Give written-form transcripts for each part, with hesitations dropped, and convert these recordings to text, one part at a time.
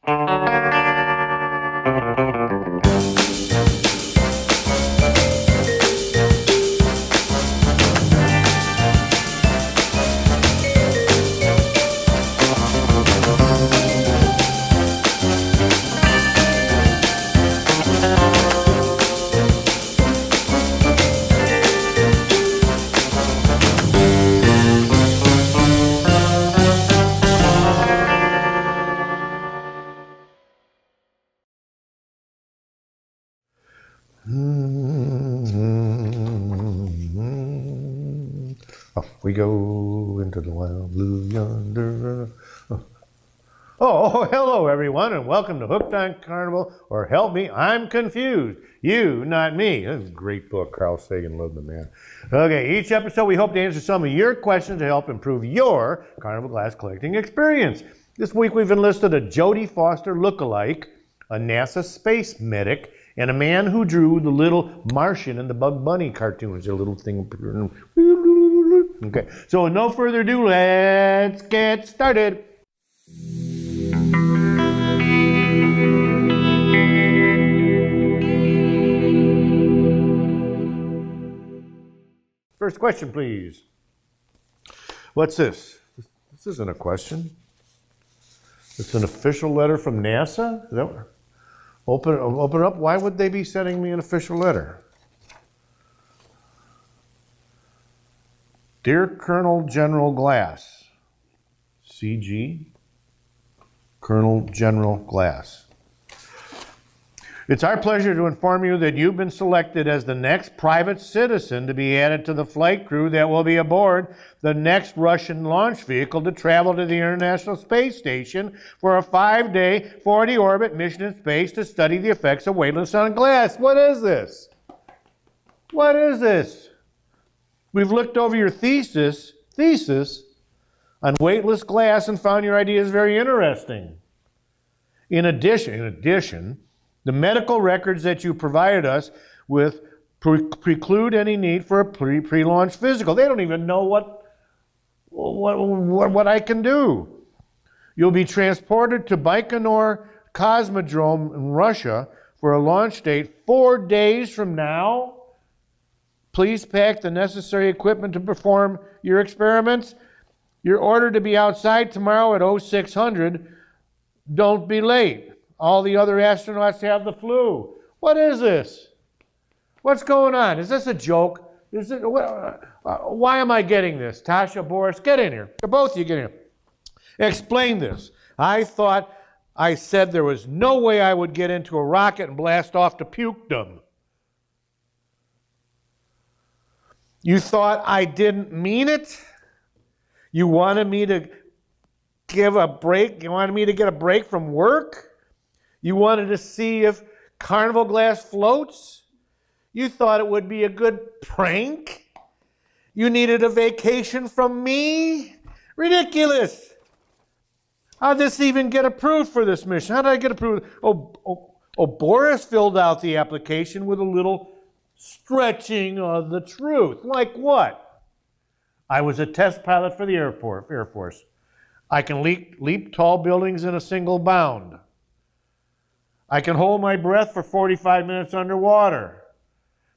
Off we go into the wild blue yonder. Oh, hello everyone, and welcome to Hooked on Carnival, or Help Me, I'm Confused. You, not me. That's a great book. Carl Sagan loved the man. Okay, each episode we hope to answer some of your questions to help improve your Carnival Glass collecting experience. This week we've enlisted a Jodie Foster lookalike, a NASA space medic, and a man who drew the little Martian in the Bug Bunny cartoons. A little thing. Okay, so with no further ado, let's get started. First question, please. What's this? This isn't a question. It's an official letter from NASA? Is that what? Open it up. Why would they be sending me an official letter? Dear Colonel General Glass, CG, Colonel General Glass. It's our pleasure to inform you that you've been selected as the next private citizen to be added to the flight crew that will be aboard the next Russian launch vehicle to travel to the International Space Station for a 5-day, 40-orbit mission in space to study the effects of weightless on glass. What is this? What is this? We've looked over your thesis on weightless glass and found your ideas very interesting. In addition, the medical records that you provided us with preclude any need for a pre-launch physical. They don't even know what I can do. You'll be transported to Baikonur Cosmodrome in Russia for a launch date 4 days from now. Please pack the necessary equipment to perform your experiments. You're ordered to be outside tomorrow at 0600. Don't be late. All the other astronauts have the flu. What is this? What's going on? Is this a joke? Why am I getting this? Tasha, Boris, get in here. Both of you get in here. Explain this. I thought I said there was no way I would get into a rocket and blast off to pukedom. You thought I didn't mean it? You wanted me to give a break? You wanted me to get a break from work? You wanted to see if Carnival Glass floats? You thought it would be a good prank? You needed a vacation from me? Ridiculous! How'd this even get approved for this mission? How did I get approved? Oh, Boris filled out the application with a little stretching of the truth. Like what? I was a test pilot for the Air Force. I can leap tall buildings in a single bound. I can hold my breath for 45 minutes underwater.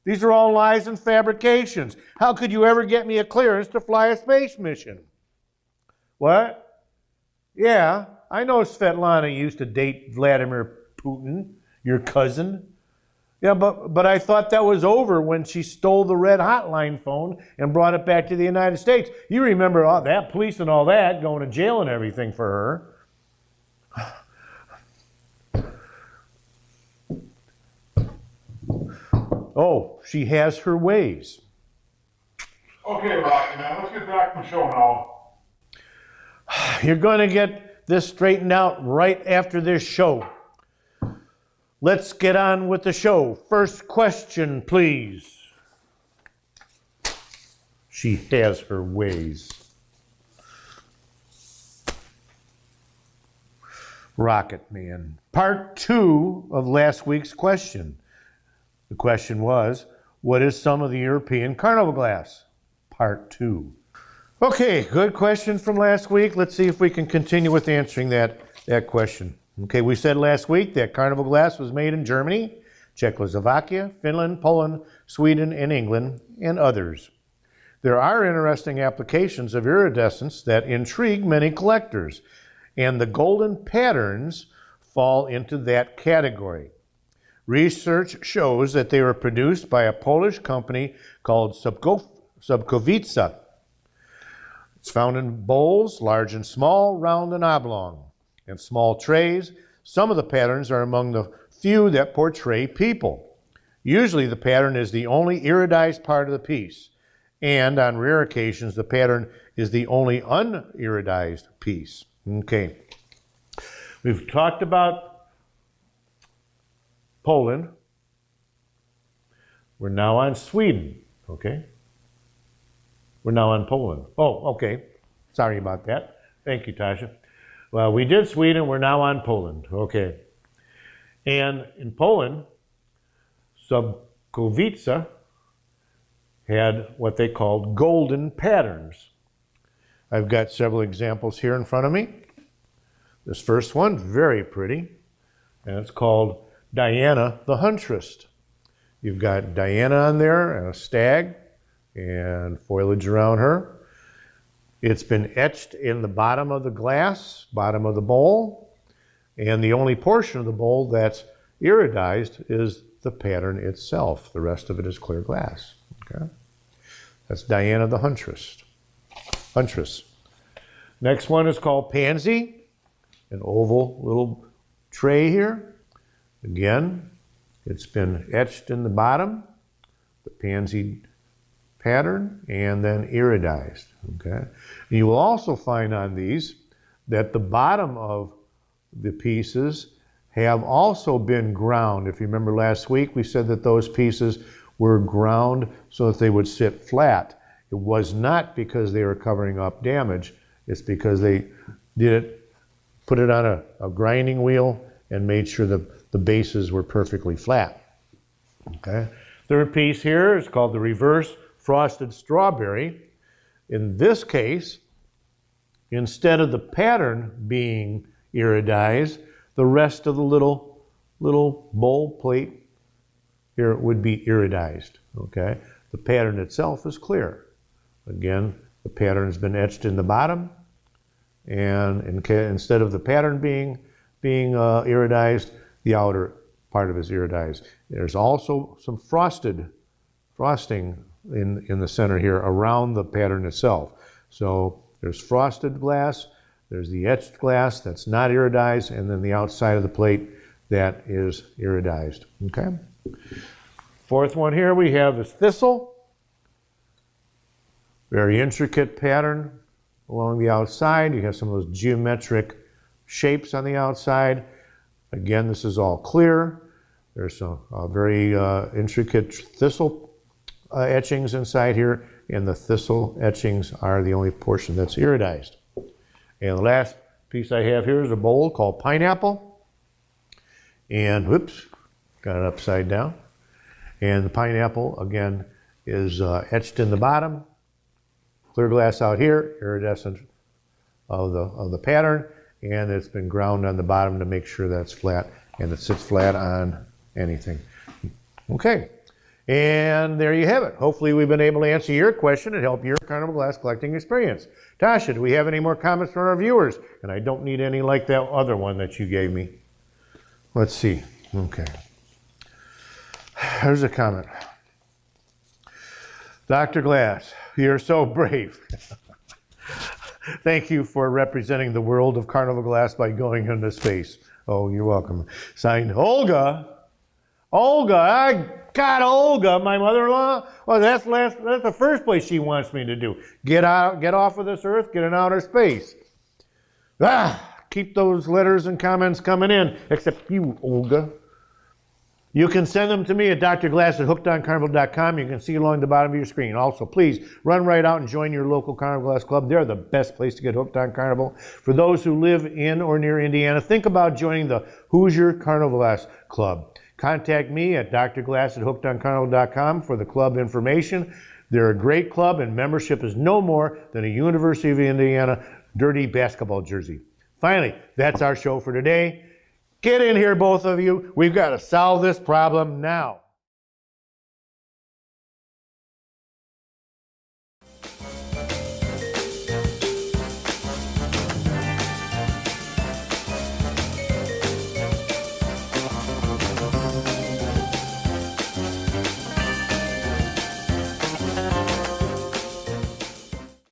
These are all lies and fabrications. How could you ever get me a clearance to fly a space mission? What? Yeah, I know Svetlana used to date Vladimir Putin, your cousin. Yeah, but I thought that was over when she stole the red hotline phone and brought it back to the United States. You remember all that, police and all that, going to jail and everything for her. Oh, she has her ways. Okay, Rocky, man, let's get back to the show now. You're going to get this straightened out right after this show. Let's get on with the show. First question, please. She has her ways. Rocket Man. Part 2 of last week's question. The question was, what is some of the European Carnival Glass? Part 2. Okay, good question from last week. Let's see if we can continue with answering that question. Okay, we said last week that Carnival Glass was made in Germany, Czechoslovakia, Finland, Poland, Sweden, and England, and others. There are interesting applications of iridescence that intrigue many collectors, and the golden patterns fall into that category. Research shows that they were produced by a Polish company called Subkowica. It's found in bowls, large and small, round and oblong, and small trays. Some of the patterns are among the few that portray people. Usually the pattern is the only iridized part of the piece, and on rare occasions the pattern is the only uniridized piece. Okay. We've talked about Poland. We're now on Sweden, okay? We're now on Poland. Oh, okay. Sorry about that. Thank you, Tasha. Well, we did Sweden. We're now on Poland. Okay. And in Poland, Subkowica had what they called golden patterns. I've got several examples here in front of me. This first one, very pretty, and it's called Diana the Huntress. You've got Diana on there and a stag and foliage around her. It's been etched in the bottom of the glass, bottom of the bowl, and the only portion of the bowl that's iridized is the pattern itself. The rest of it is clear glass. Okay? That's Diana the Huntress. Next one is called Pansy, an oval little tray here. Again, it's been etched in the bottom, the pansy pattern, and then iridized. Okay? And you will also find on these that the bottom of the pieces have also been ground. If you remember last week, we said that those pieces were ground so that they would sit flat. It was not because they were covering up damage. It's because they did it, put it on a grinding wheel and made sure the bases were perfectly flat. Okay. Third piece here is called the reverse frosted strawberry. In this case, instead of the pattern being iridized, the rest of the little bowl plate here would be iridized. Okay. The pattern itself is clear. Again, the pattern has been etched in the bottom, and instead of the pattern being iridized, the outer part of it is iridized. There's also some frosting in the center here around the pattern itself. So there's frosted glass, there's the etched glass that's not iridized, and then the outside of the plate that is iridized. Okay. Fourth one here we have is thistle. Very intricate pattern along the outside. You have some of those geometric shapes on the outside. Again, this is all clear. There's some very intricate thistle etchings inside here, and the thistle etchings are the only portion that's iridized. And the last piece I have here is a bowl called Pineapple. And whoops, got it upside down. And the pineapple, again, is etched in the bottom. Clear glass out here, iridescent of the pattern, and it's been ground on the bottom to make sure that's flat, and it sits flat on anything. Okay, and there you have it. Hopefully we've been able to answer your question and help your Carnival Glass collecting experience. Tasha, do we have any more comments from our viewers? And I don't need any like that other one that you gave me. Let's see. Okay. Here's a comment. Dr. Glass, you're so brave. Thank you for representing the world of Carnival Glass by going into space. Oh, you're welcome. Signed, Olga. Olga, I got Olga, my mother-in-law. Well, that's the first place she wants me to do. Get off of this earth, get in outer space. Keep those letters and comments coming in, except you, Olga. You can send them to me at drglass@hookedoncarnival.com. You can see along the bottom of your screen. Also, please run right out and join your local Carnival Glass Club. They're the best place to get hooked on Carnival. For those who live in or near Indiana, think about joining the Hoosier Carnival Glass Club. Contact me at drglass@hookedoncarnival.com for the club information. They're a great club, and membership is no more than a University of Indiana dirty basketball jersey. Finally, that's our show for today. Get in here, both of you. We've got to solve this problem now.